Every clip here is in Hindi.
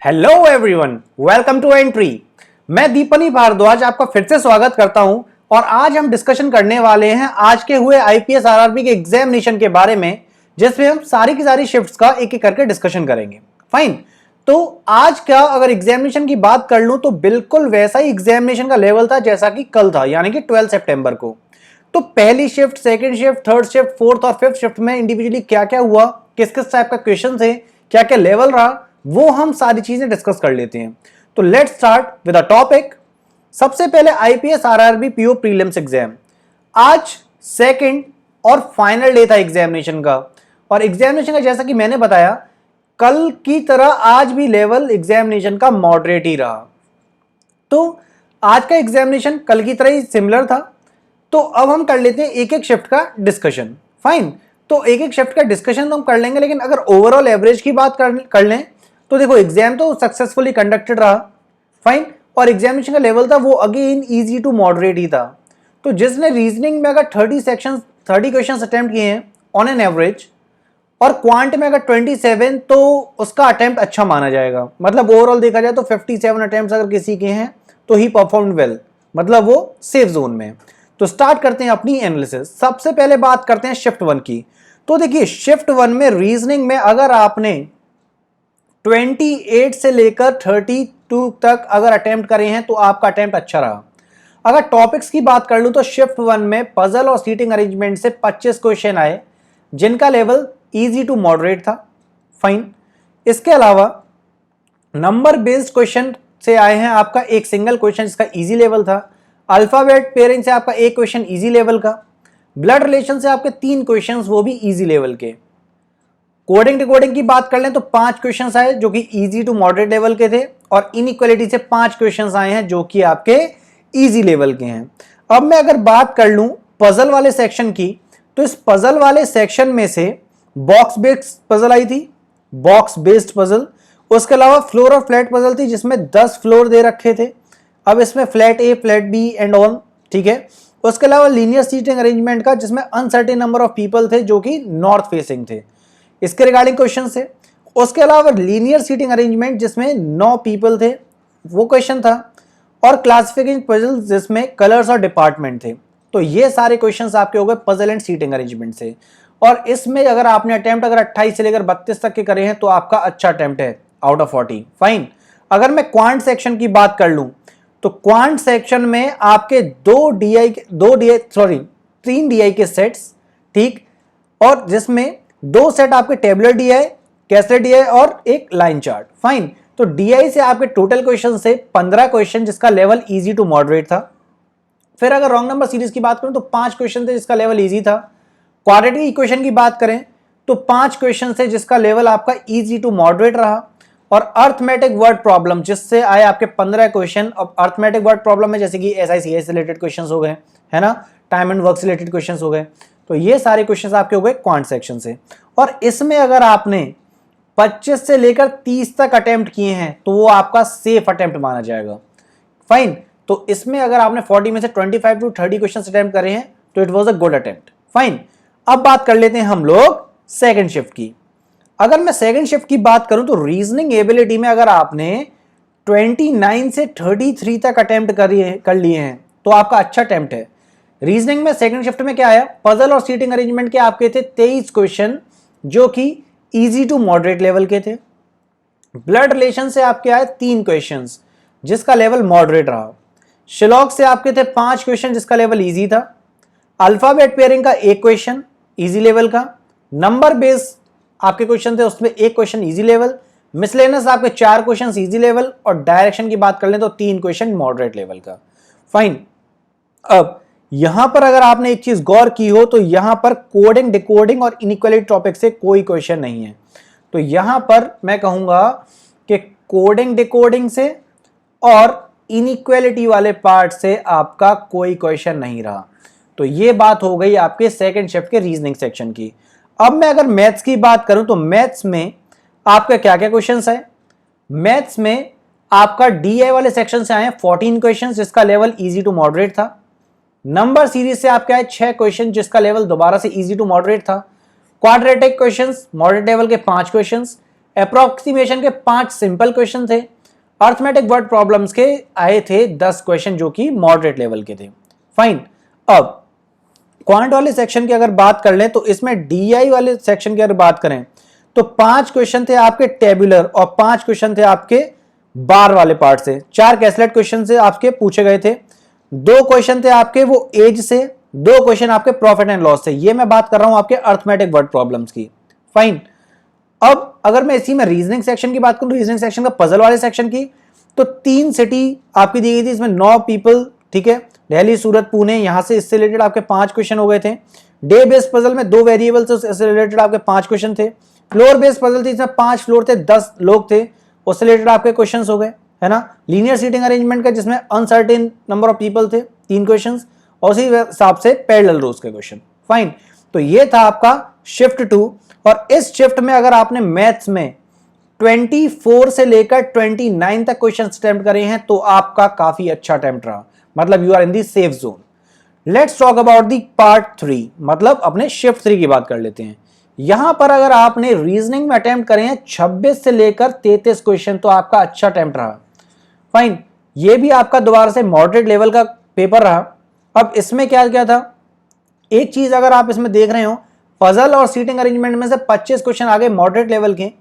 Hello everyone, welcome to Entri. मैं दीपनी भारद्वाज आपका फिर से स्वागत करता हूं और आज हम डिस्कशन करने वाले हैं आज के हुए आईपीएस आरआरबी के एग्जामिनेशन के बारे में, जिसमें हम सारी की सारी शिफ्ट्स का एक एक करके डिस्कशन करेंगे। फाइन। तो आज का अगर एग्जामिनेशन की बात कर लूं तो बिल्कुल वैसा ही एग्जामिनेशन का लेवल था जैसा कि कल था, यानी कि 12 सितंबर को। तो पहली shift, second shift, third shift, fourth और फिफ्थ शिफ्ट में इंडिविजुअली क्या क्या हुआ, किस किस टाइप का क्वेश्चन थे, क्या क्या लेवल रहा, वो हम सारी चीजें डिस्कस कर लेते हैं। तो let's start with a topic. सबसे पहले IPS RRB PO prelims exam. आज सेकंड और फाइनल डे था एग्जामिनेशन का, और एग्जामिनेशन का जैसा कि मैंने बताया कल की तरह आज भी लेवल एग्जामिनेशन का मॉडरेट ही रहा। तो आज का एग्जामिनेशन कल की तरह ही सिमिलर था। तो अब हम कर लेते हैं एक एक शिफ्ट का डिस्कशन। फाइन। तो एक एक शिफ्ट का डिस्कशन तो हम कर लेंगे, लेकिन अगर ओवरऑल एवरेज की बात कर लें तो देखो एग्जाम तो सक्सेसफुली कंडक्टेड रहा। फाइन। और एग्जामिनेशन का लेवल था वो अगेन इजी टू मॉडरेट ही था। तो जिसने रीजनिंग में अगर 30 क्वेश्चन अटेम्प्ट किए हैं ऑन एन एवरेज, और क्वांट में अगर 27, तो उसका अटेम्प्ट अच्छा माना जाएगा। मतलब ओवरऑल देखा जाए तो 57 अटेम्प्ट अगर किसी के हैं तो ही परफॉर्म वेल, मतलब वो सेफ जोन में। तो स्टार्ट करते हैं अपनी एनालिसिस। सबसे पहले बात करते हैं शिफ्ट 1 की। तो देखिए शिफ्ट 1 में रीजनिंग में अगर आपने 28 से लेकर 32 तक अगर अटेम्प्ट करे हैं तो आपका अटेम्प्ट अच्छा रहा। अगर टॉपिक्स की बात कर लूं तो शिफ्ट 1 में पजल और सीटिंग अरेंजमेंट से 25 क्वेश्चन आए, जिनका लेवल इजी टू मॉडरेट था। फाइन। इसके अलावा नंबर बेस्ड क्वेश्चन से आए हैं आपका एक सिंगल क्वेश्चन जिसका इजी लेवल था। अल्फाबेट पेयरिंग से आपका एक क्वेश्चन इजी लेवल का। ब्लड रिलेशन से आपके 3 क्वेश्चन वो भी इजी लेवल के। कोडिंग डिकोडिंग की बात कर लें तो 5 क्वेश्चंस आए जो कि इजी टू मॉडरेट लेवल के थे, और इनइक्वालिटी से 5 क्वेश्चंस आए हैं जो कि आपके इजी लेवल के हैं। अब मैं अगर बात कर लूं पजल वाले सेक्शन की, तो इस पजल वाले सेक्शन में से बॉक्स बेस्ड पजल आई थी, बॉक्स बेस्ड पजल। उसके अलावा फ्लोर और फ्लैट पजल थी जिसमें 10 फ्लोर दे रखे थे। अब इसमें flat A, flat B and on, ठीक है। उसके अलावा लीनियर सीटिंग अरेंजमेंट का जिसमें अनसर्टेन नंबर ऑफ पीपल थे जो कि नॉर्थ फेसिंग थे, इसके रिगार्डिंग क्वेश्चन थे। उसके अलावा लीनियर सीटिंग अरेंजमेंट जिसमें 9 पीपल थे, वो क्वेश्चन था। और क्लासिफिकेशन पजल जिसमें कलर्स और डिपार्टमेंट थे। तो ये सारे क्वेश्चंस आपके हो गए पजल एंड सीटिंग अरेंजमेंट से। और इसमें अगर आपने अटेम्प्ट अगर 28 से लेकर 32 तक के करे हैं तो आपका अच्छा अटेम्प्ट है आउट ऑफ 40। फाइन। अगर मैं क्वांट सेक्शन की बात कर लूं तो क्वांट सेक्शन में आपके 3 डीआई के सेट्स, ठीक, और जिसमें 2 सेट आपके टेबुलर डीआई, कैसलेट डीआई और एक लाइन चार्ट। फाइन। तो डीआई से आपके टोटल क्वेश्चन से 15 क्वेश्चन जिसका लेवल इजी टू मॉडरेट था। फिर अगर रॉन्ग नंबर सीरीज की बात करें तो 5 क्वेश्चन थे जिसका लेवल इजी था। क्वाड्रेटिक इक्वेशन की बात करें तो 5 क्वेश्चन से जिसका लेवल आपका इजी टू मॉडरेट रहा। और अर्थमेटिक वर्ड प्रॉब्लम जिससे आए आपके 15 क्वेश्चन। अब अर्थमेटिक वर्ड प्रॉब्लम में जैसे कि एसआईसीएस से रिलेटेड क्वेश्चंस हो गए, है ना, टाइम एंड वर्क से रिलेटेड क्वेश्चंस हो गए। तो ये सारे क्वेश्चंस आपके हो गए क्वांट सेक्शन से। और इसमें अगर आपने 25 से लेकर 30 तक अटेम्प्ट किए हैं तो वो आपका सेफ अटेम्प्ट माना जाएगा। फाइन। तो इसमें अगर आपने 40 में से 25 टू 30 क्वेश्चन अटेम्प्ट करे हैं तो it was a good attempt. Fine. अब बात कर लेते हैं हम लोग सेकंड शिफ्ट की। अगर मैं सेकंड शिफ्ट की बात करूं तो रीजनिंग एबिलिटी में अगर आपने 29 से 33 तक अटेम्प्ट कर लिए हैं तो आपका अच्छा अटेम्प्ट है। रीजनिंग में सेकंड शिफ्ट में क्या आया, पजल और सीटिंग अरेंजमेंट के आपके थे 23 क्वेश्चन जो कि इजी टू मॉडरेट लेवल के थे। ब्लड रिलेशन से आपके आए 3 क्वेश्चंस जिसका लेवल मॉडरेट रहा। शिलॉग से आपके थे 5 क्वेश्चन जिसका लेवल इजी था। अल्फाबेट पेयरिंग का 1 क्वेश्चन इजी लेवल का। नंबर बेस आपके क्वेश्चन थे उसमें 1 क्वेश्चन इजी लेवल। मिसलेनियस आपके 4 क्वेश्चन इजी लेवल। और डायरेक्शन की बात कर लें तो 3 क्वेश्चन मॉडरेट लेवल का। फाइन। अब यहां पर अगर आपने एक चीज गौर की हो तो यहां पर कोडिंग डिकोडिंग और इनइक्वालिटी टॉपिक से कोई क्वेश्चन नहीं है। तो यहां पर मैं कहूंगा कि कोडिंग डिकोडिंग से और इनइक्वालिटी वाले पार्ट से आपका कोई क्वेश्चन नहीं रहा। तो ये बात हो गई आपके सेकंड शिफ्ट के रीजनिंग सेक्शन की। अब मैं अगर मैथ्स की बात करूं तो मैथ्स में आपका क्या क्या क्वेश्चंस है। मैथ्स में आपका डीआई वाले सेक्शन से आए 14 क्वेश्चंस जिसका लेवल इजी टू मॉडरेट था। नंबर सीरीज से आपके आए 6 क्वेश्चन जिसका लेवल दोबारा से इजी टू मॉडरेट था। क्वाड्रेटिक क्वेश्चंस मॉडरेट लेवल के 5 क्वेश्चंस। अप्रोक्सीमेशन के 5 सिंपल क्वेश्चन थे, अर्थमेटिक वर्ड प्रॉब्लम्स के आए थे 10 क्वेश्चन जो कि मॉडरेट लेवल के थे। फाइन। अब क्वांट वाले सेक्शन की अगर बात कर लें तो इसमें डीआई वाले सेक्शन की अगर बात करें तो 5 क्वेश्चन थे आपके टेबुलर और 5 क्वेश्चन थे आपके बार वाले पार्ट से। 4 कैसलेट क्वेश्चन से आपके पूछे गए थे, 2 क्वेश्चन थे आपके वो एज से, 2 क्वेश्चन आपके प्रॉफिट एंड लॉस से। ये मैं बात कर रहा हूं आपके अर्थमेटिक वर्ड प्रॉब्लम्स की। फाइन। अब अगर मैं इसी में रीजनिंग सेक्शन की बात करूं, रीजनिंग सेक्शन का पजल वाले सेक्शन की, तो 3 सिटी आपकी दी गई थी, इसमें 9 पीपल, ठीक है, दिल्ली, सूरत, पुणे, यहां से इससे रिलेटेड आपके 5 क्वेश्चन हो गए थे। डे बेस्ड पजल में 2 वेरिएबल से उससे रिलेटेड आपके 5 क्वेश्चन थे। फ्लोर बेस्ड पजल थी, इसमें 5 फ्लोर थे, 10 लोग थे, उससे रिलेटेड आपके क्वेश्चंस हो गए, है ना। लीनियर सीटिंग अरेंजमेंट का जिसमें अनसर्टेन नंबर ऑफ पीपल थे, 3 क्वेश्चंस, और उसी हिसाब से पैरेलल रोज के क्वेश्चन। फाइन। तो ये था आपका शिफ्ट 2। और इस शिफ्ट में अगर आपने मैथ्स में 24 से लेकर 29 तक क्वेश्चन अटेम्प्ट करे हैं तो आपका काफी अच्छा अटेम्प्ट रहा, मतलब you are in the safe zone. Let's talk about the part 3, मतलब अपने शिफ्ट 3 की बात कर लेते हैं। यहां पर अगर आपने रीजनिंग में अटेम्प्ट करे हैं 26 से लेकर 33 क्वेश्चन तो आपका अच्छा अटेम्प्ट रहा। फाइन। ये भी आपका दोबारा से मॉडरेट लेवल का पेपर रहा। अब इसमें क्या क्या था, एक चीज अगर आप इसमें देख रहे हो, पजल और सीटिंग अरेंजमेंट में से 25 क्वेश्चन आ गए मॉडरेट लेवल के,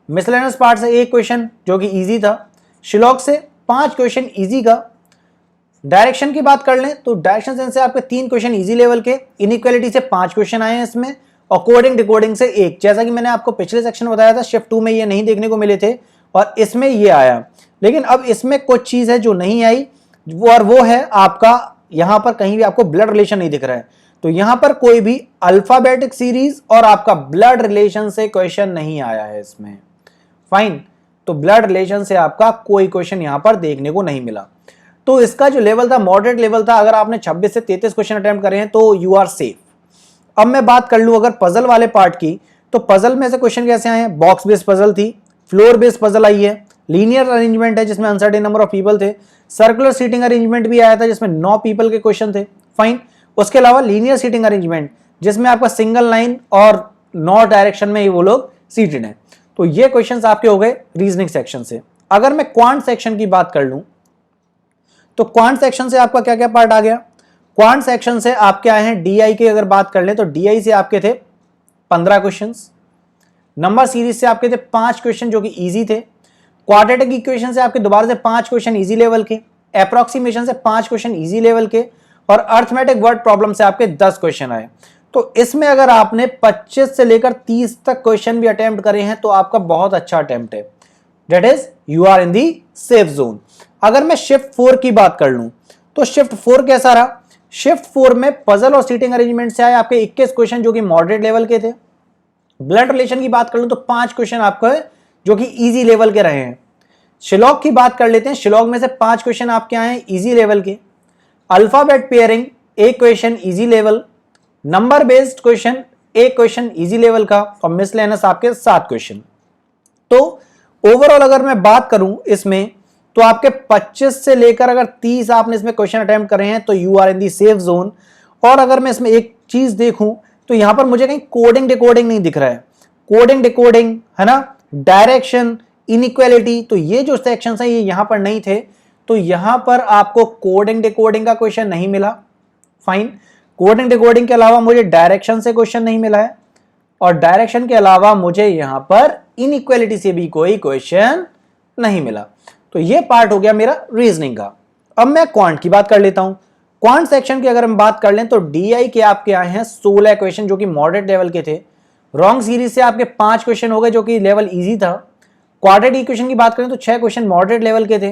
मिसलेनियस पार्ट से 1 क्वेश्चन जो कि इजी था, शिलॉग से 5 क्वेश्चन इजी का। डायरेक्शन की बात कर लें तो डायरेक्शन सेंस से आपके 3 क्वेश्चन इजी लेवल के, इनइक्वालिटी से 5 क्वेश्चन आए हैं इसमें, और कोडिंग डिकोडिंग से 1। जैसा कि मैंने आपको पिछले सेक्शन में बताया था, शिफ्ट 2 में ये नहीं देखने को मिले थे और इसमें ये आया। लेकिन अब इसमें कुछ चीज है जो नहीं आई, और वो है आपका यहां पर कहीं भी आपको ब्लड रिलेशन नहीं दिख रहा है। तो यहां पर कोई भी अल्फाबेटिक सीरीज और आपका ब्लड रिलेशन से क्वेश्चन नहीं आया है इसमें। फाइन। तो ब्लड रिलेशन से आपका कोई क्वेश्चन यहां पर देखने को नहीं मिला। तो इसका जो लेवल था मॉडरेट लेवल था। अगर आपने 26 से 33 क्वेश्चन अटेम्प्ट करे हैं तो यू आर सेफ। अब मैं बात कर लूं अगर पजल वाले पार्ट की, तो पजल में से क्वेश्चन कैसे आए हैं, बॉक्स बेस्ड पजल थी, फ्लोर बेस्ड पजल आई है, लीनियर अरेंजमेंट है जिसमें अनसर्टेन नंबर ऑफ पीपल थे, सर्कुलर सीटिंग अरेंजमेंट भी आया था जिसमें 9 पीपल के क्वेश्चन थे। फाइन। उसके अलावा लीनियर सीटिंग अरेंजमेंट जिसमें आपका सिंगल लाइन और 9 डायरेक्शन में वो लोग सीटेड हैं। तो ये क्वेश्चंस आपके हो गए रीजनिंग सेक्शन से। अगर मैं क्वांट सेक्शन की बात कर लूं तो क्वांट सेक्शन से आपका क्या क्या पार्ट आ गया, क्वांट सेक्शन से आपके आए हैं डीआई के। अगर बात कर लें तो डीआई से आपके थे 15 क्वेश्चंस, नंबर सीरीज से आपके थे 5 क्वेश्चन जो कि इजी थे, क्वाड्रेटिक इक्वेशन से आपके दोबारा से 5 क्वेश्चन इजी लेवल के, अप्रोक्सीमेशन से 5 क्वेश्चन इजी लेवल के, और अर्थमेटिक वर्ड प्रॉब्लम से आपके 10 क्वेश्चन आए। तो इसमें अगर आपने 25 से लेकर 30 तक क्वेश्चन भी अटेम्प्ट करे हैं तो आपका बहुत अच्छा अटेम्प्ट है, that is you are in the safe zone. अगर मैं शिफ्ट 4 की बात कर लूं तो शिफ्ट 4 कैसा रहा, शिफ्ट 4 में पजल और सीटिंग अरेंजमेंट से आए आपके 21 क्वेश्चन जो कि मॉडरेट लेवल के थे। ब्लड रिलेशन की बात कर लूं तो 5 क्वेश्चन आपको है जो कि इजी लेवल के रहे हैं। शिलॉग की बात कर लेते हैं, शिलॉग में से 5 क्वेश्चन आपके आए हैं इजी लेवल के, alphabet pairing 1 question easy level, number based question 1 question easy level का, और मिसलेनियस आपके 7 क्वेश्चन। तो ओवरऑल अगर मैं बात करूं इसमें तो आपके 25 से लेकर अगर 30 आपने इसमें क्वेश्चन अटेम्प्ट करे हैं तो you are in the safe zone. और अगर मैं इसमें एक चीज देखूं तो यहां पर मुझे कहीं कोडिंग डिकोडिंग नहीं दिख रहा है, कोडिंग डिकोडिंग है ना, डायरेक्शन, इनइक्वालिटी, तो ये जो सेक्शंस हैं ये यहां पर नहीं थे। तो यहां पर आपको कोडिंग डिकोडिंग का क्वेश्चन नहीं मिला। फाइन। कोडिंग डिकोडिंग के अलावा मुझे डायरेक्शन से क्वेश्चन नहीं मिला है, और डायरेक्शन के अलावा मुझे यहां पर इनइक्वालिटी से भी कोई क्वेश्चन नहीं मिला। तो ये पार्ट हो गया मेरा रीजनिंग का। अब मैं क्वांट की बात कर लेता हूं। क्वांट सेक्शन की अगर हम बात कर लें तो डीआई के आपके आए हैं 16 क्वेश्चन जो कि मॉडरेट लेवल के थे। रॉन्ग सीरीज से आपके 5 क्वेश्चन हो गए जो कि लेवल इजी था। क्वाड्रेटिक इक्वेशन की बात करें तो 6 क्वेश्चन मॉडरेट लेवल के थे।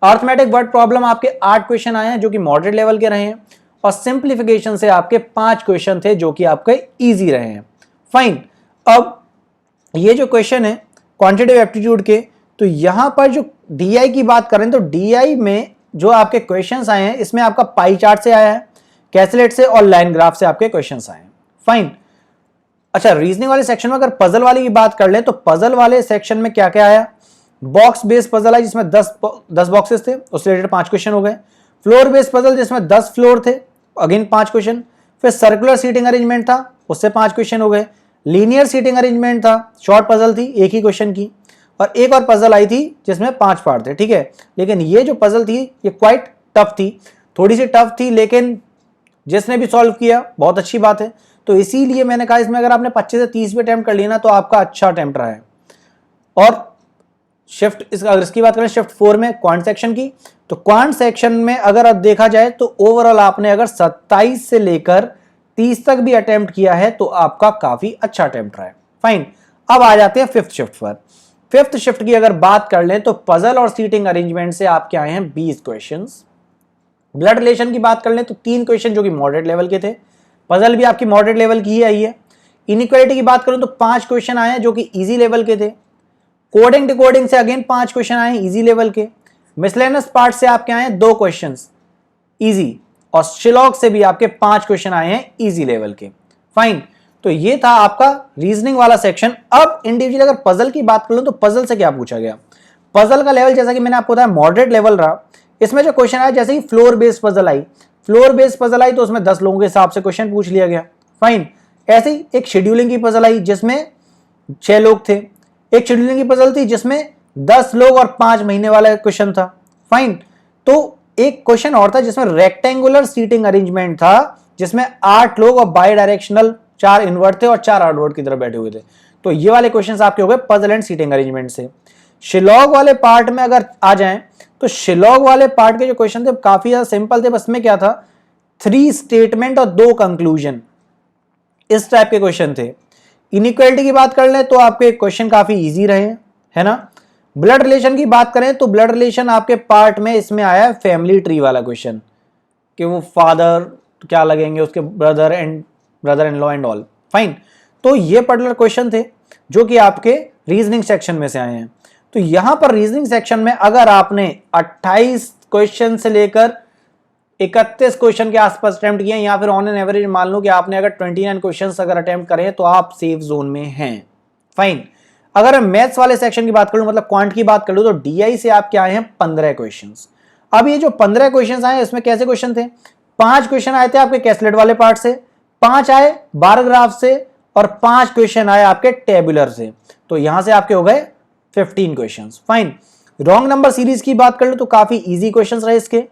अर्थमेटिक वर्ड प्रॉब्लम आपके 8 क्वेश्चन आए हैं जो कि मॉडरेट लेवल के रहे हैं, और सिंप्लीफिकेशन से आपके 5 क्वेश्चन थे जो कि आपके इजी रहे हैं। फाइन। अब ये जो क्वेश्चन है क्वांटिटेटिव एप्टीट्यूड के, तो यहां पर जो डीआई की बात करें तो डीआई में जो आपके क्वेश्चंस आए हैं इसमें आपका पाई चार्ट से आया है, कैसलेट से और लाइन ग्राफ से आपके क्वेश्चंस आए हैं। फाइन। अच्छा, रीजनिंग वाले सेक्शन में अगर पजल वाले की बात कर लें तो पजल वाले सेक्शन में क्या क्या आया, बॉक्स बेस्ड पजल है जिसमें 10 बॉक्सेस थे, उससे रिलेटेड 5 क्वेश्चन हो गए। फ्लोर बेस्ड पजल जिसमें 10 फ्लोर थे, अगेन 5 क्वेश्चन। फिर सर्कुलर सीटिंग अरेंजमेंट था, उससे 5 क्वेश्चन हो गए। लीनियर सीटिंग अरेंजमेंट था, शॉर्ट पजल थी, एक ही क्वेश्चन की। और एक और पजल आई थी जिसमें 5 पार्ट थे, ठीक है। लेकिन ये जो पजल थी ये क्वाइट टफ थी, थोड़ी सी टफ थी, लेकिन जिसने भी सॉल्व किया बहुत अच्छी बात है। तो इसीलिए मैंने कहा इसमें अगर आपने 25 से 30 भी अटेम्प्ट कर लिया ना तो आपका अच्छा अटेम्प्ट रहा है। और शिफ्ट अगर इसकी बात करें शिफ्ट 4 में क्वांट सेक्शन की, तो क्वांट सेक्शन में अगर अब देखा जाए तो ओवरऑल आपने अगर 27 से लेकर 30 तक भी अटेम्प्ट किया है तो आपका काफी अच्छा अटेम्प्ट रहा है। फाइन, अब आ जाते हैं फिफ्थ शिफ्ट पर। फिफ्थ शिफ्ट की अगर बात कर लें तो पजल और सीटिंग अरेंजमेंट से आपके आए हैं 20 क्वेश्चंस। ब्लड रिलेशन की बात कर लें तो 3 क्वेश्चन जो कि मॉडरेट लेवल के थे, पजल भी आपकी मॉडरेट लेवल की ही आई है। इनइक्वालिटी की बात करूं तो 5 क्वेश्चन आए हैं जो कि इजी लेवल के थे। कोडिंग डिकोडिंग से अगेन 5 क्वेश्चन आए इजी लेवल के। मिसलेनियस पार्ट से आपके आए हैं 2 क्वेश्चंस इजी, और शिलॉग से भी आपके 5 क्वेश्चन आए हैं इजी लेवल के। फाइन, तो ये था आपका रीजनिंग वाला सेक्शन। अब इंडिविजुअल अगर पजल की बात कर लो तो पजल से क्या पूछा गया। पजल का लेवल जैसा कि मैंने आपको बताया मॉडरेट लेवल रहा। इसमें जो क्वेश्चन आया जैसे कि फ्लोर बेस्ड पजल आई, फ्लोर बेस्ड पजल आई तो उसमें 10 लोगों के हिसाब से क्वेश्चन पूछ लिया गया। फाइन, ऐसे ही एक शेड्यूलिंग की पजल आई जिसमें 6 लोग थे। एक शेड्यूलिंग की पजल थी जिसमें 10 लोग और 5 महीने वाला क्वेश्चन था। फाइन, तो एक क्वेश्चन और था जिसमें रेक्टेंगुलर सीटिंग अरेंजमेंट था जिसमें 8 लोग और बाई डायरेक्शनल 4 इनवर्ट थे और 4 आउटवर्ड की तरफ बैठे हुए थे। तो ये वाले क्वेश्चंस आपके हो गए पजल एंड सीटिंग अरेंजमेंट से। शिलॉग वाले पार्ट में अगर आ जाएं तो शिलॉग वाले पार्ट के जो क्वेश्चन थे काफी ज्यादा सिंपल थे। बस में क्या था, 3 स्टेटमेंट और 2 कंक्लूजन, इस टाइप के क्वेश्चन थे। इनइक्वालिटी की बात कर लें तो आपके क्वेश्चन काफी इजी रहे, है ना। ब्लड रिलेशन की बात करें तो ब्लड रिलेशन आपके पार्ट में इसमें आया है फैमिली ट्री वाला क्वेश्चन कि वो फादर क्या लगेंगे उसके brother in law and all. Fine, तो ये पर्टिकुलर क्वेश्चन थे जो कि आपके रीजनिंग सेक्शन में से आए हैं। तो यहां पर रीजनिंग सेक्शन में अगर आपने 28 क्वेश्चन से लेकर 31 क्वेश्चन के आसपास अटेम्प्ट किए या फिर ऑन एन एवरेज मान लो कि आपने अगर 29 क्वेश्चंस अगर अटेम्प्ट करे तो आप सेफ जोन में हैं। फाइन, अगर मैं मैथ्स वाले सेक्शन की बात करूं मतलब क्वांट की बात करूं तो डीआई से आपके आए हैं 15 क्वेश्चंस। अब ये जो 15 क्वेश्चंस आए इसमें कैसे क्वेश्चन थे, 5 क्वेश्चन आए थे आपके कैसलेट वाले पार्ट से, 5 आए बार ग्राफ से और 5 क्वेश्चन आए आपके टेबुलर से। तो यहां से आपके हो गए 15 questions. Fine, wrong number series की बात कर लूं तो काफी इजी क्वेश्चंस रहे इसके।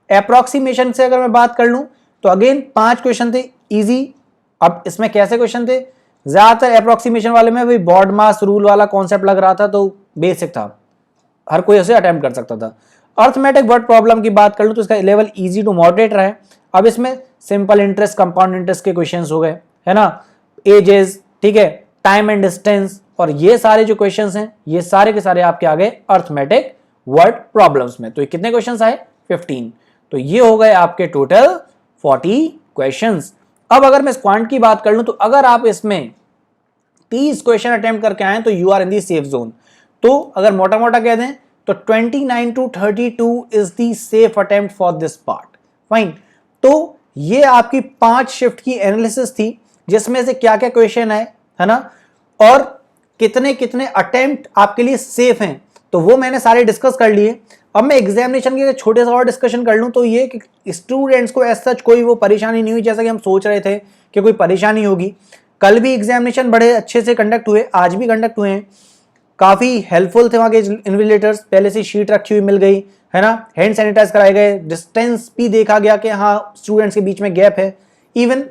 अप्रोक्सीमेशन से अगर मैं बात कर लूं तो अगेन 5 क्वेश्चन थे इजी। अब इसमें कैसे क्वेश्चन थे, ज्यादातर अप्रोक्सीमेशन वाले में भी बॉड मास रूल वाला कॉन्सेप्ट लग रहा था तो बेसिक था, हर कोई उसे अटेम्प्ट कर सकता था। अर्थमेटिक वर्ड प्रॉब्लम की बात कर लूं तो इसका लेवल इजी टू मॉडरेट रहा है। अब इसमें सिंपल इंटरेस्ट कंपाउंड इंटरेस्ट के क्वेश्चंस हो गए, है ना, एजेस, ठीक है, टाइम एंड डिस्टेंस, और ये सारे जो क्वेश्चंस हैं ये सारे के सारे आपके आ गए अर्थमेटिक वर्ड प्रॉब्लम्स में। तो ये कितने क्वेश्चंस आए, 15। तो ये हो गए आपके टोटल 40 क्वेश्चंस। अब अगर मैं क्वांट की बात कर लूं तो अगर आप इसमें 30 क्वेश्चन अटेम्प्ट करके आए तो you are in the safe zone. तो अगर मोटा मोटा कह दें तो 29 to 32 is the safe attempt for this part. Fine, तो ये आपकी 5 शिफ्ट की एनालिसिस थी जिसमें से क्या क्या क्वेश्चन है ना, और कितने कितने अटेम्प्ट आपके लिए सेफ हैं, तो वो मैंने सारे डिस्कस कर लिए। अब मैं एग्जामिनेशन के छोटे सा और डिस्कशन कर लूं तो ये कि स्टूडेंट्स को एज सच कोई वो परेशानी नहीं हुई जैसा कि हम सोच रहे थे कि कोई परेशानी होगी। कल भी एग्जामिनेशन बड़े अच्छे से कंडक्ट हुए, आज भी कंडक्ट हुए हैं, काफी हेल्पफुल थे वहां के इन्विजिलेटर्स, पहले से शीट रखी हुई मिल गई, है ना, हैंड सैनिटाइज कराए गए, डिस्टेंस भी देखा गया कि हाँ स्टूडेंट्स के बीच में गैप है, इवन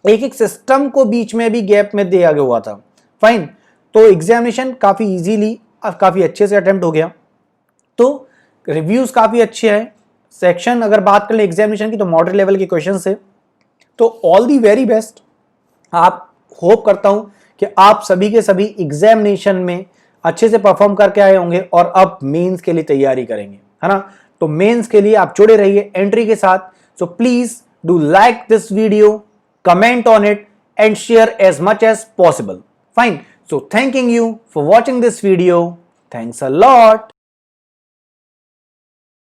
एक एक सिस्टम को बीच में भी गैप में दिया गया हुआ था। फाइन, तो एग्जामिनेशन काफी इजीली काफी अच्छे से अटेम्प्ट हो गया। तो रिव्यूज काफी अच्छे हैं। सेक्शन अगर बात कर ले एग्जामिनेशन की तो मॉडरेट लेवल के क्वेश्चन से, तो ऑल दी वेरी बेस्ट। आप होप करता हूं कि आप सभी के सभी एग्जामिनेशन में अच्छे से परफॉर्म करके आए होंगे और अब मेंस के लिए तैयारी करेंगे, है ना। तो मेंस के लिए आप जुड़े रहिए एंट्री के साथ। So please do like this video, comment on it and share as much as possible. Fine, so thanking you for watching this video. Thanks a lot.